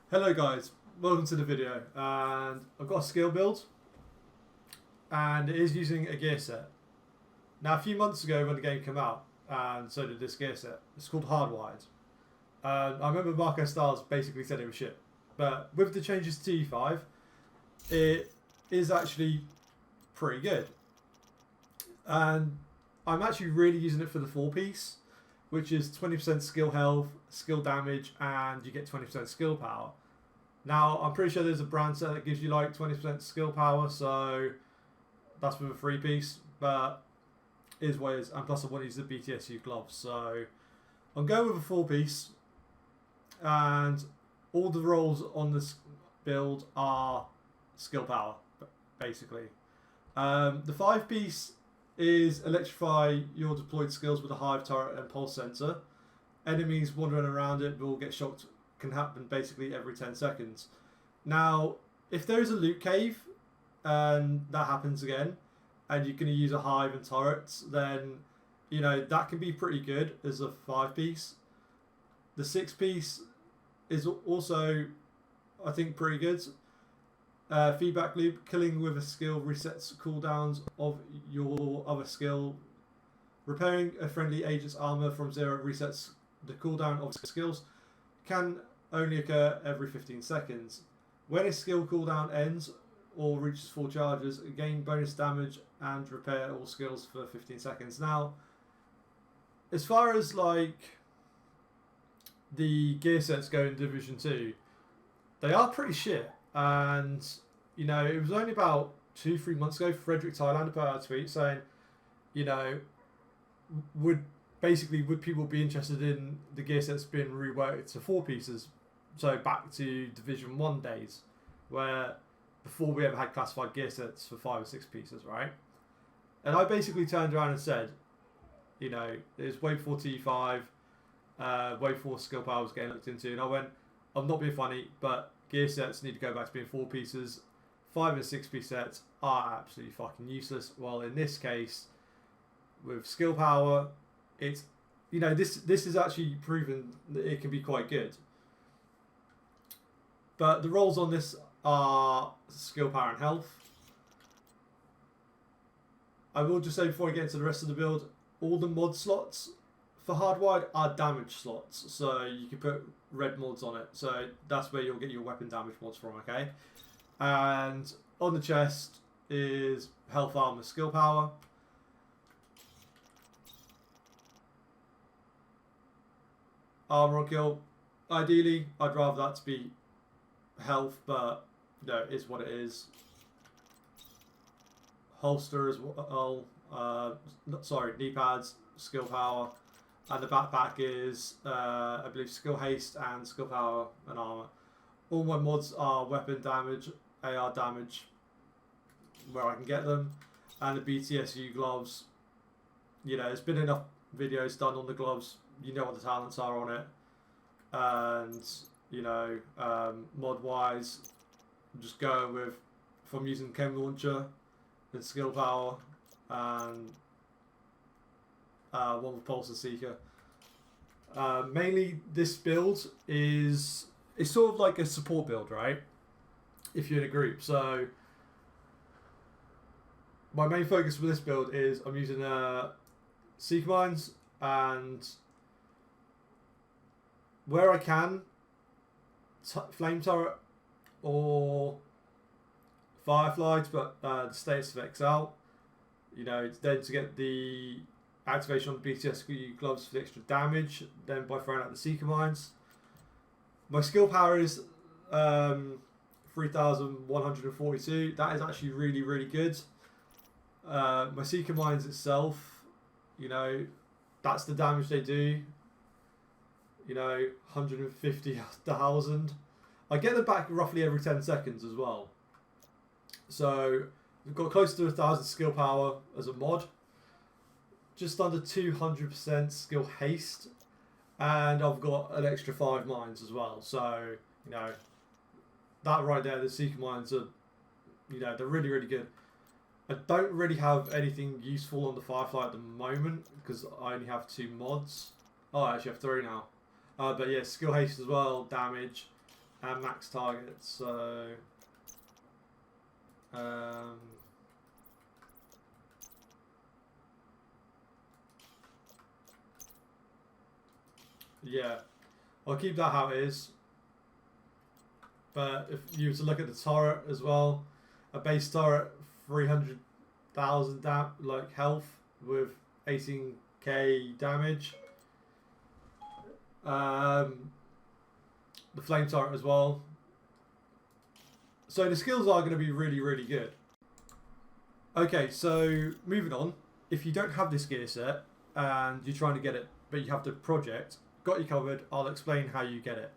Hello guys, welcome to the video, and I've got a skill build and it is using a gear set. Now a few months ago when the game came out, and so did this gear set, it's called hardwired. I remember Marco Styles basically said it was shit, but with the changes to E5 it is actually pretty good, and I'm actually really using it for the 4-piece, which is 20% skill health, skill damage, and you get 20% skill power. Now, I'm pretty sure there's a brand set that gives you like 20% skill power, so that's with a 3-piece, but it is what it is. And plus I want to use the BTSU gloves, so I'm going with a 4-piece, and all the rolls on this build are skill power, basically. The 5-piece is electrify your deployed skills with a hive turret and pulse sensor. Enemies wandering around it will get shocked, can happen basically every 10 seconds. Now, if there is a loot cave and that happens again, and you're going to use a hive and turrets, then you know that can be pretty good as a 5-piece. The 6-piece is also, I think, pretty good. Feedback loop, killing with a skill resets cooldowns of your other skill. Repairing a friendly agent's armor from 0 resets the cooldown of skills. Can only occur every 15 seconds. When a skill cooldown ends or reaches full charges, gain bonus damage and repair all skills for 15 seconds. Now, as far as like the gear sets go in Division 2, they are pretty shit. And, you know, it was only about 2-3 months ago, Frederick Thailander put out a tweet saying, you know, would people be interested in the gear sets being reworked to 4-pieces? So back to Division 1 days, where before we ever had classified gear sets for 5 or 6 pieces, right? And I basically turned around and said, you know, there's way before T5, way before skill power was getting looked into, and I went, I'm not being funny, but gear sets need to go back to being 4-pieces. 5 and 6-piece sets are absolutely fucking useless. Well, in this case, with skill power, it's, you know, this is actually proven that it can be quite good. But the rolls on this are skill power and health. I will just say before I get into the rest of the build, all the mod slots for hardwired are damage slots, so you can put red mods on it. So that's where you'll get your weapon damage mods from, okay? And on the chest is health, armor, skill power. Armor or kill. Ideally, I'd rather that to be health, but you know, it's what it is. Holster as well. Sorry, knee pads, skill power. And the backpack is, I believe, skill haste and skill power and armor. All my mods are weapon damage, AR damage, where I can get them. And the BTSU gloves. You know, there's been enough videos done on the gloves. You know what the talents are on it. And, you know, mod-wise, I'm just going with, if I'm using Chem Launcher and skill power, and one with Pulsar Seeker. Mainly this build is, it's sort of like a support build, right? If you're in a group. So my main focus for this build is I'm using Seeker Mines, and where I can, Flame Turret or Firefly to put the status of XL. You know, then to get the activation on the BTSU gloves for the extra damage, then by throwing out the Seeker Mines. My skill power is 3,142. That is actually really, really good. My Seeker Mines itself, you know, that's the damage they do. You know, 150,000. I get them back roughly every 10 seconds as well. So we've got close to 1,000 skill power as a mod. Just under 200% skill haste, and I've got an extra 5 mines as well. So you know, that right there, the Seeker Mines are, you know, they're really, really good. I don't really have anything useful on the Firefly at the moment because I only have 2 mods. Oh, I actually have 3 now. But yeah, skill haste as well, damage, and max targets. So yeah, I'll keep that how it is. But if you were to look at the turret as well, a base turret, 300,000 like health with 18k damage. The flame turret as well. So the skills are going to be really, really good. Okay, so moving on. If you don't have this gear set and you're trying to get it, but you have the project, got you covered. I'll explain how you get it.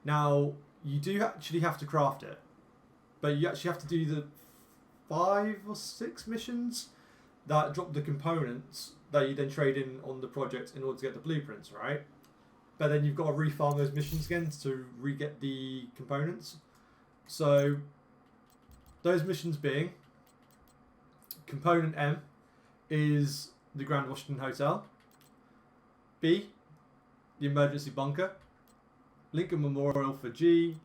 Now, you do actually have to craft it, but you actually have to do the 5 or 6 missions that drop the components that you then trade in on the project in order to get the blueprints, right? But then you've got to refarm those missions again to re-get the components. So those missions being component M is the Grand Washington Hotel, B, the emergency bunker, Lincoln Memorial for G,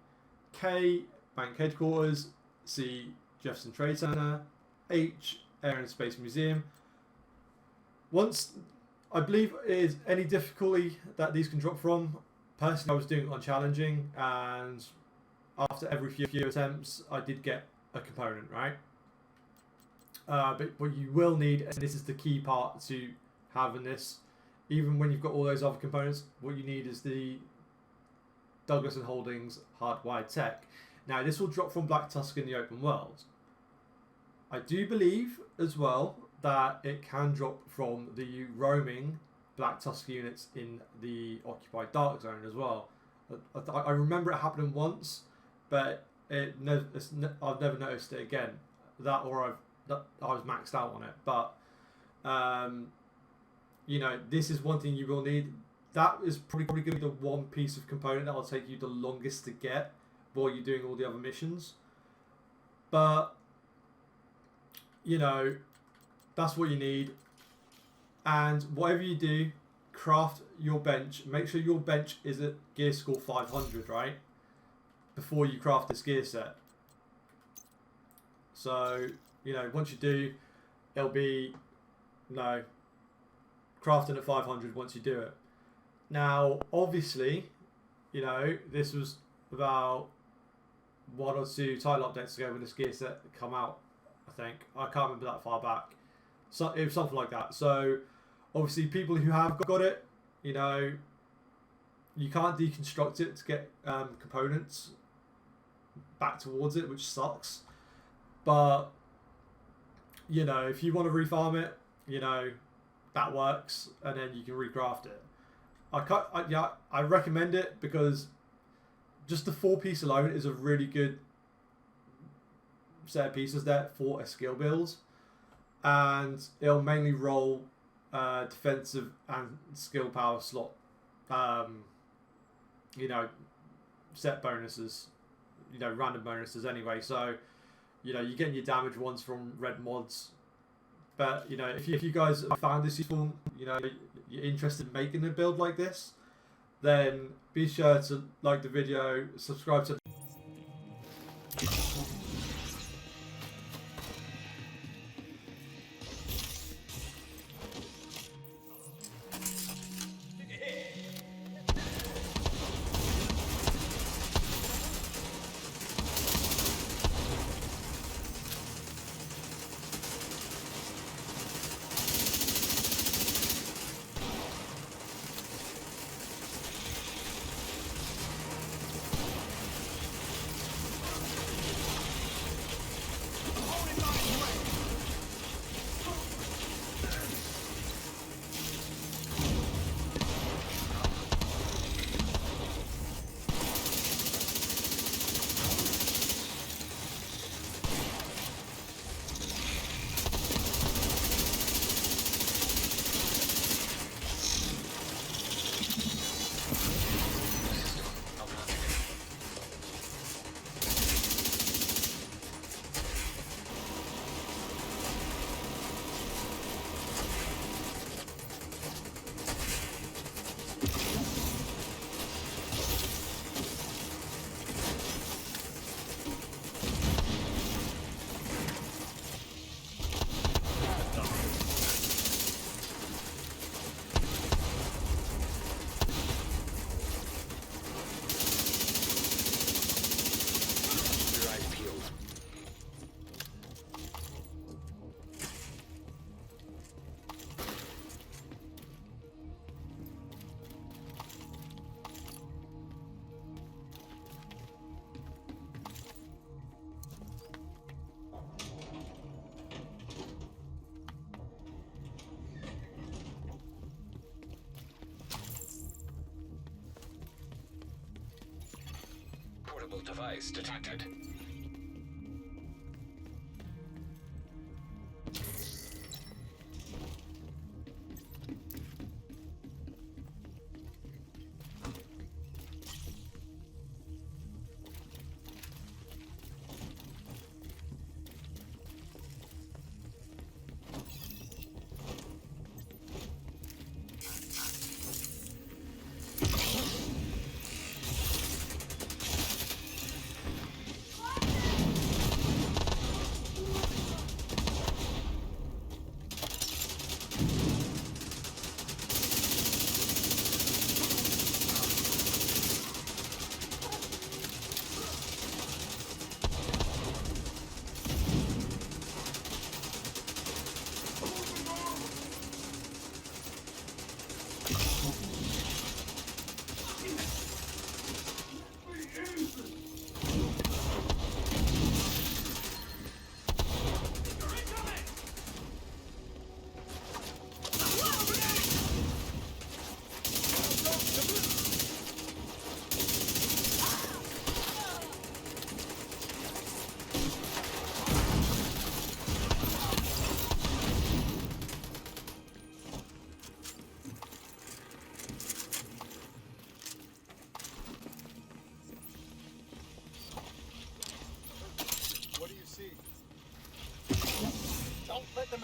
K, bank headquarters, C, Jefferson Trade Center, H, Air and Space Museum. Once, I believe it is any difficulty that these can drop from. Personally, I was doing it on challenging, and after every few attempts, I did get a component, right? But what you will need, and this is the key part to having this, even when you've got all those other components, what you need is the Douglas & Holdings hardwired tech. Now, this will drop from Black Tusk in the open world. I do believe as well that it can drop from the roaming Black Tusk units in the occupied dark zone as well. I remember it happening once, but I've never noticed it again. That or I was maxed out on it. But you know, this is one thing you will need. That is probably going to be the one piece of component that will take you the longest to get while you're doing all the other missions. But you know, that's what you need. And whatever you do, craft your bench. Make sure your bench is at gear score 500, right? Before you craft this gear set. So, you know, once you do, it'll be, crafting at 500 once you do it. Now, obviously, you know, this was about 1 or 2 title updates ago when this gear set come out, I think. I can't remember that far back. So it was something like that. So obviously people who have got it, you know, you can't deconstruct it to get components back towards it, which sucks. But you know, if you want to refarm it, you know, that works, and then you can recraft it. I recommend it because just the 4-piece alone is a really good set of pieces there for a skill build. And it'll mainly roll defensive and skill power slot, you know, set bonuses, you know, random bonuses anyway. So, you know, you're getting your damage ones from red mods. But, you know, if you guys have found this useful, you know, you're interested in making a build like this, then be sure to like the video, subscribe to Inoperable device detected. Don't let them...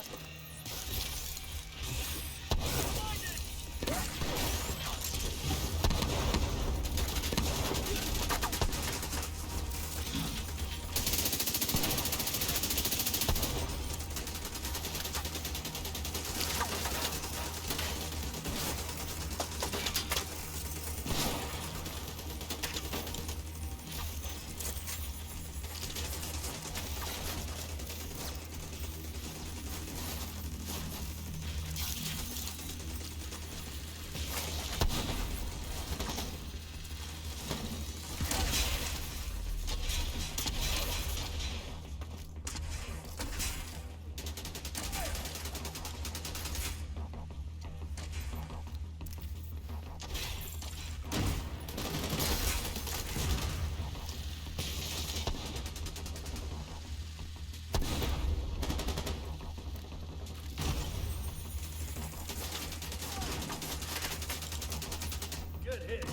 Good hit.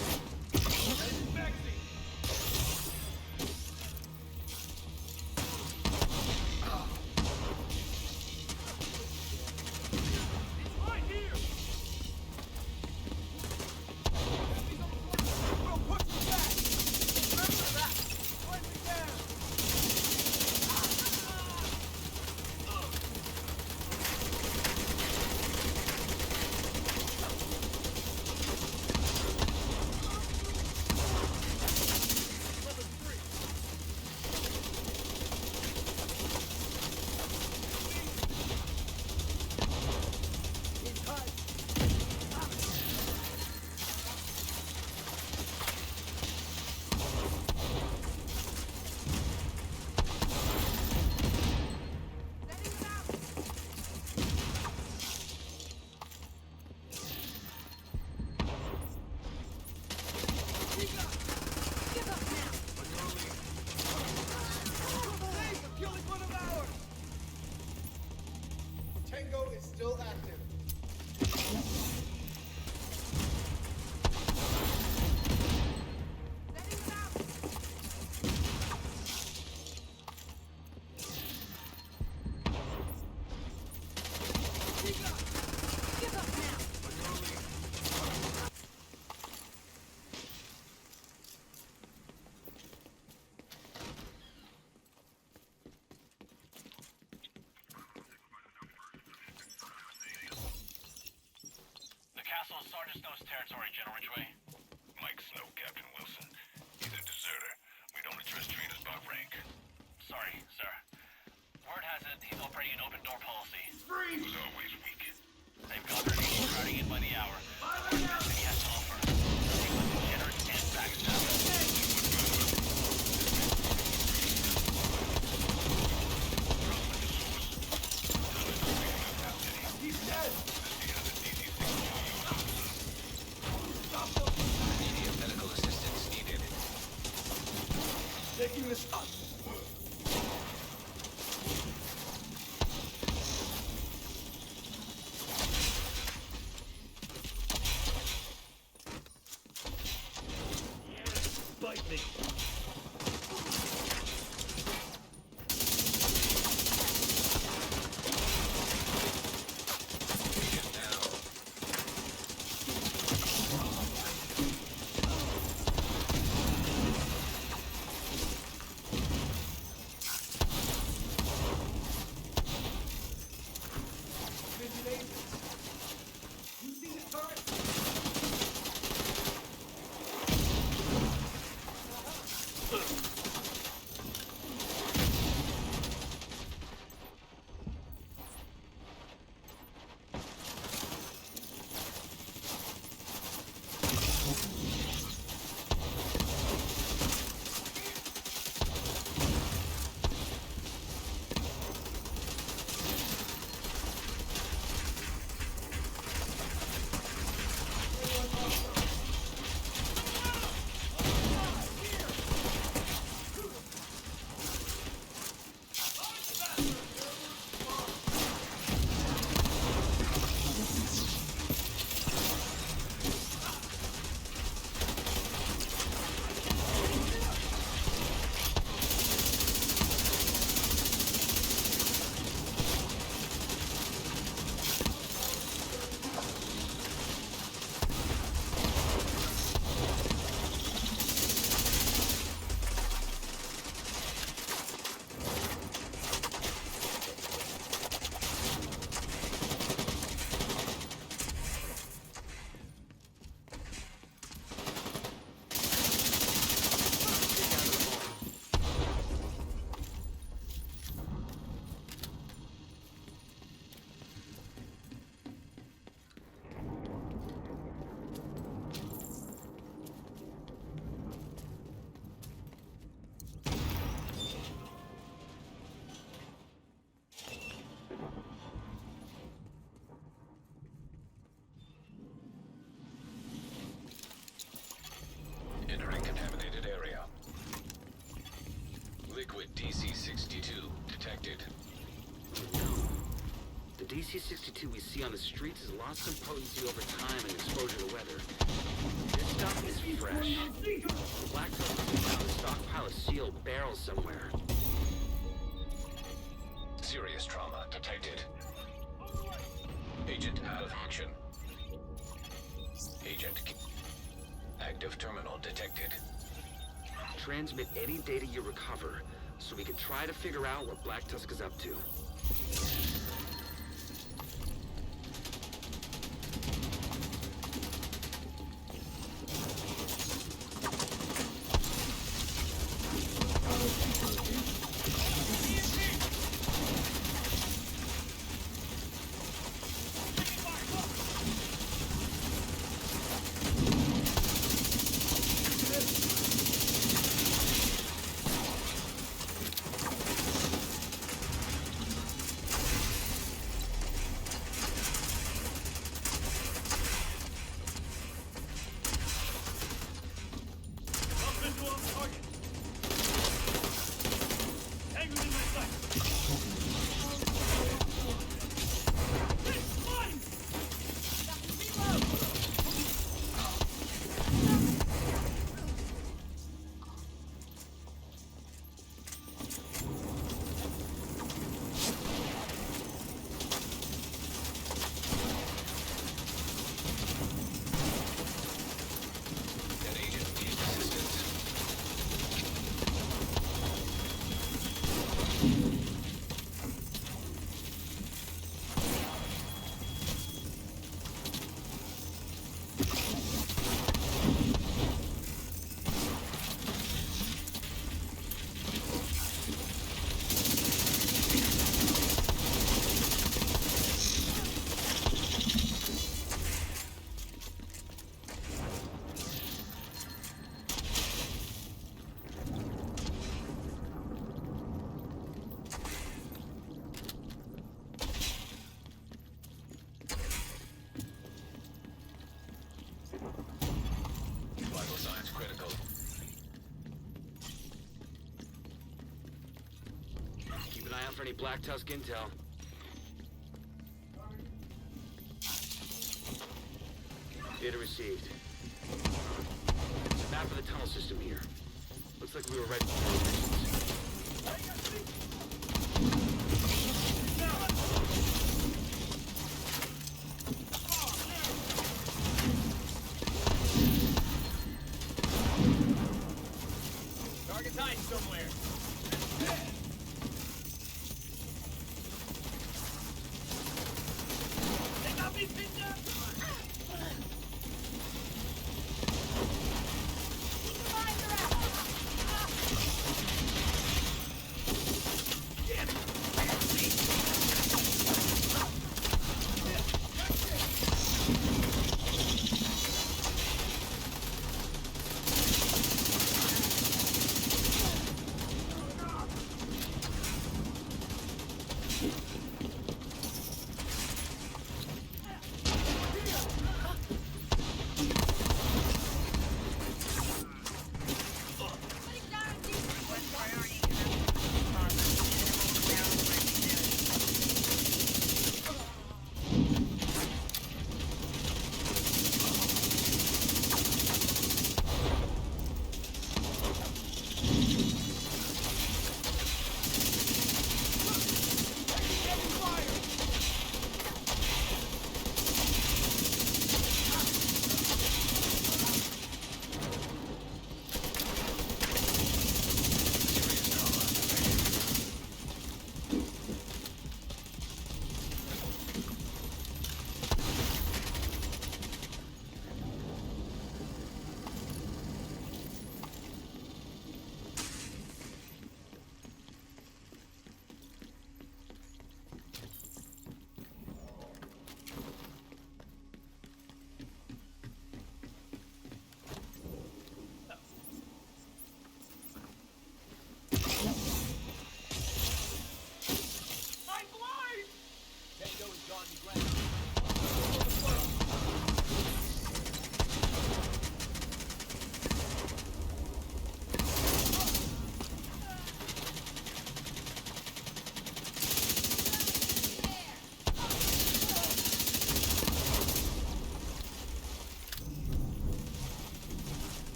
Tango is still active. Castle is Sergeant Snow's territory, General Ridgway. Mike Snow, Captain Wilson. He's a deserter. We don't address traitors by rank. Sorry, sir. Word has it he's operating an open-door policy. He was always weak. They've got grenades crowding in by the hour. The worst thing he has to offer. Nothing but degenerates and backstabbers. He's dead! This is the DCC. Stop them! Taking the shot. Bite me. Entering contaminated area. Liquid DC-62 detected. The DC-62 we see on the streets has lost some potency over time and exposure to weather. This stuff is fresh. The Black Tusk found a stockpile of sealed barrels somewhere. Serious trauma detected. Agent out of action. Active terminal detected. Transmit any data you recover, so we can try to figure out what Black Tusk is up to. for any Black Tusk intel. Data received. Map of the tunnel system here. Looks like we were right before the missions. Target's hiding somewhere. They got me pinned up.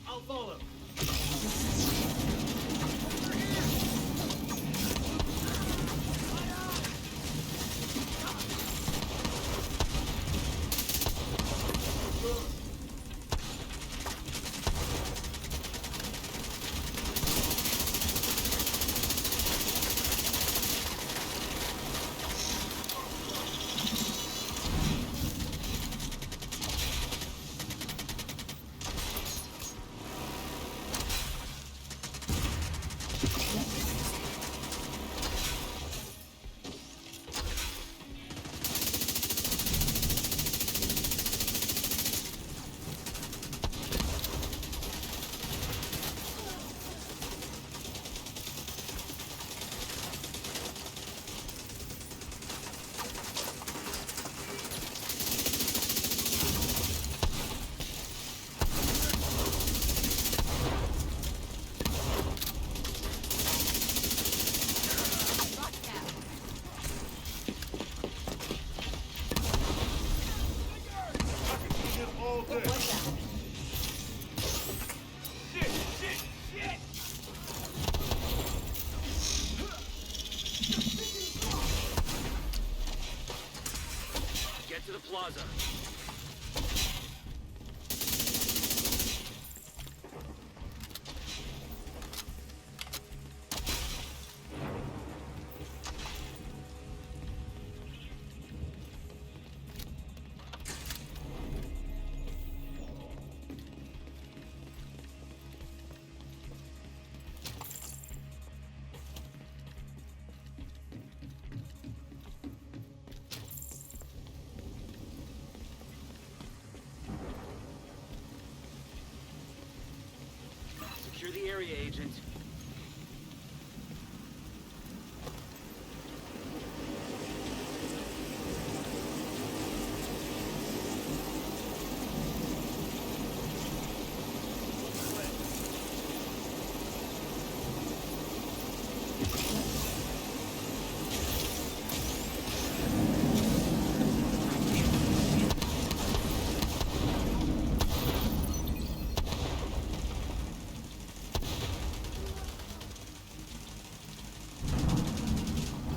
I'll follow. Secure the area, Agent.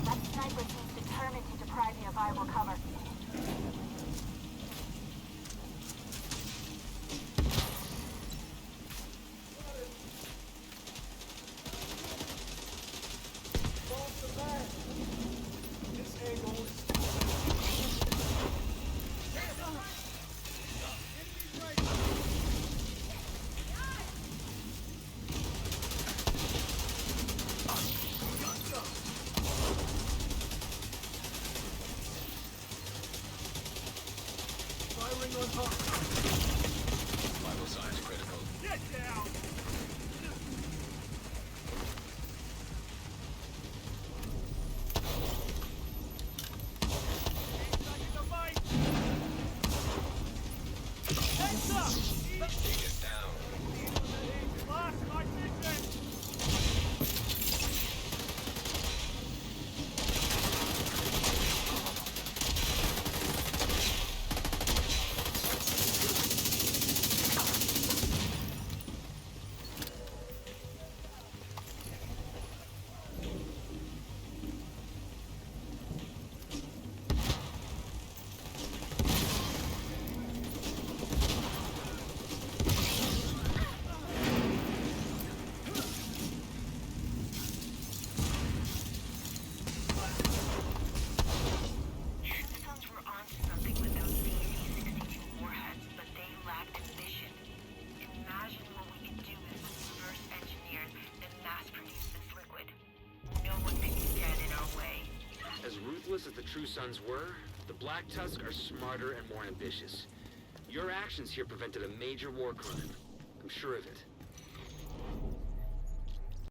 That sniper seems determined to deprive me of viable cover. Off the back. This angle is firing on top. Vital signs critical. Get down! Second to fight! Heads up! Take it down. Lost my vision! The Suns were onto something with those BT-62 warheads, but they lacked ambition. Imagine what we could do if we reverse engineered and mass-produce this liquid. No one could stand in our way. As ruthless as the True Sons were, the Black Tusk are smarter and more ambitious. Your actions here prevented a major war crime. I'm sure of it.